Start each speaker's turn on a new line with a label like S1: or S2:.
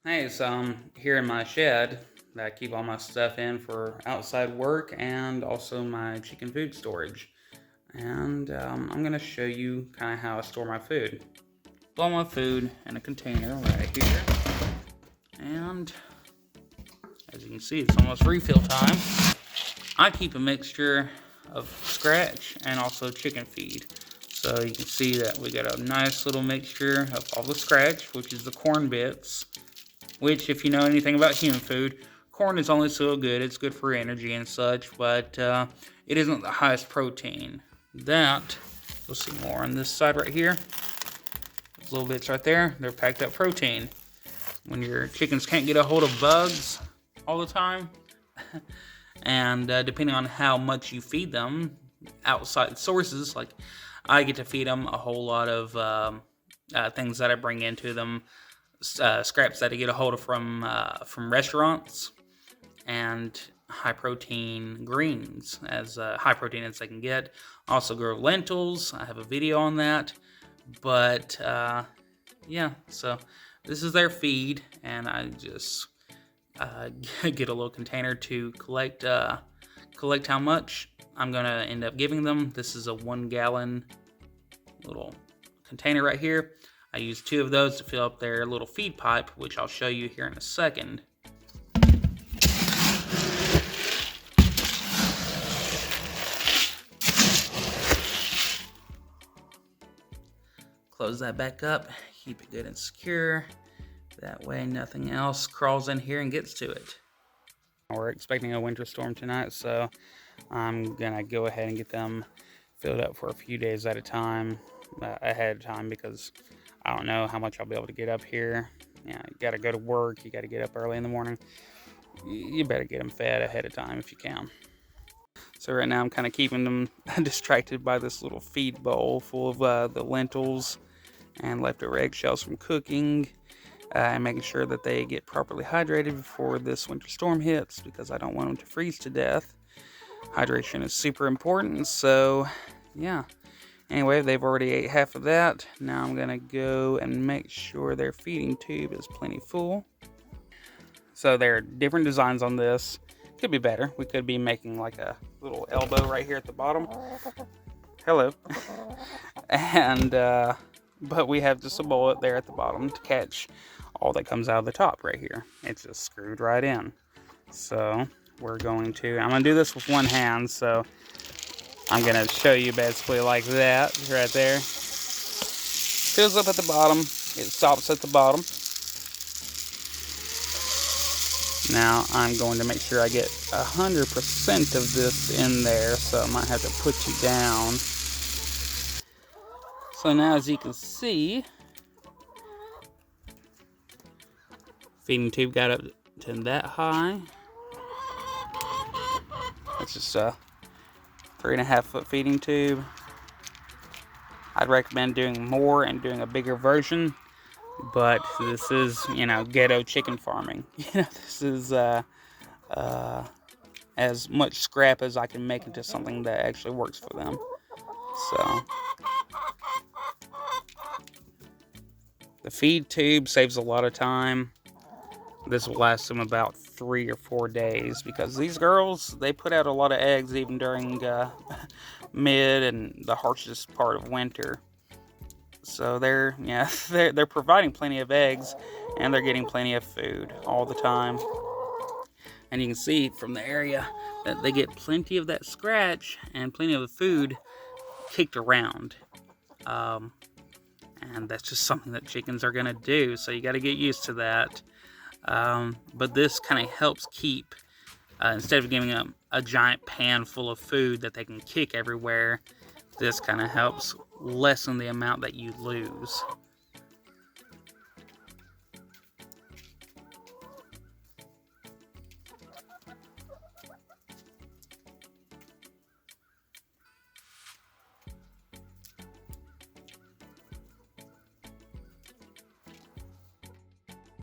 S1: Hey, so I'm here in my shed that I keep all my stuff in for outside work and also my chicken food storage. And I'm going to show you kind of how I store my food. All my food in a container right here. And as you can see, it's almost refill time. I keep a mixture of scratch and also chicken feed. So you can see that we got a nice little mixture of all the scratch, which is the corn bits. Which, if you know anything about human food, corn is only so good. It's good for energy and such, but it isn't the highest protein. That, you'll see more on this side right here. Those little bits right there, they're packed up protein. When your chickens can't get a hold of bugs all the time, and depending on how much you feed them, outside sources, like I get to feed them a whole lot of things that I bring into them, scraps that I get a hold of from restaurants, and high protein greens, as high protein as I can get. Also grow lentils. I have a video on that. But yeah, so this is their feed, and I just get a little container to collect how much I'm gonna end up giving them. This is a 1 gallon little container right here. I use 2 of those to fill up their little feed pipe, which I'll show you here in a second. Close that back up, keep it good and secure. That way nothing else crawls in here and gets to it. We're expecting a winter storm tonight, so I'm gonna go ahead and get them filled up for a few days at a time, ahead of time, because I don't know how much I'll be able to get up here. You gotta go to work, you gotta get up early in the morning. You better get them fed ahead of time if you can. So right now I'm kind of keeping them distracted by this little feed bowl full of the lentils and leftover eggshells from cooking, and making sure that they get properly hydrated before this winter storm hits, because I don't want them to freeze to death. Hydration is super important, so yeah. Anyway, they've already ate half of that. Now I'm gonna go and make sure their feeding tube is plenty full. So there are different designs on this. Could be better. We could be making like a little elbow right here at the bottom. Hello. And but we have just a bullet there at the bottom to catch all that comes out of the top right here. It's just screwed right in. So I'm gonna do this with one hand, so I'm gonna show you basically like that right there. Fills up at the bottom, it stops at the bottom. Now I'm going to make sure I get 100% of this in there, so I might have to put you down. So now, as you can see, feeding tube got up to that high. That's just a 3.5 foot feeding tube. I'd recommend doing more and doing a bigger version, but this is, ghetto chicken farming. This is as much scrap as I can make into something that actually works for them. So the feed tube saves a lot of time. This will last them about 3 or 4 days, because these girls, they put out a lot of eggs even during mid and the harshest part of winter. So they're providing plenty of eggs, and they're getting plenty of food all the time. And you can see from the area that they get plenty of that scratch and plenty of the food kicked around. And that's just something that chickens are gonna do, so you got to get used to that. But this kind of helps keep, instead of giving them a giant pan full of food that they can kick everywhere, this kind of helps lessen the amount that you lose.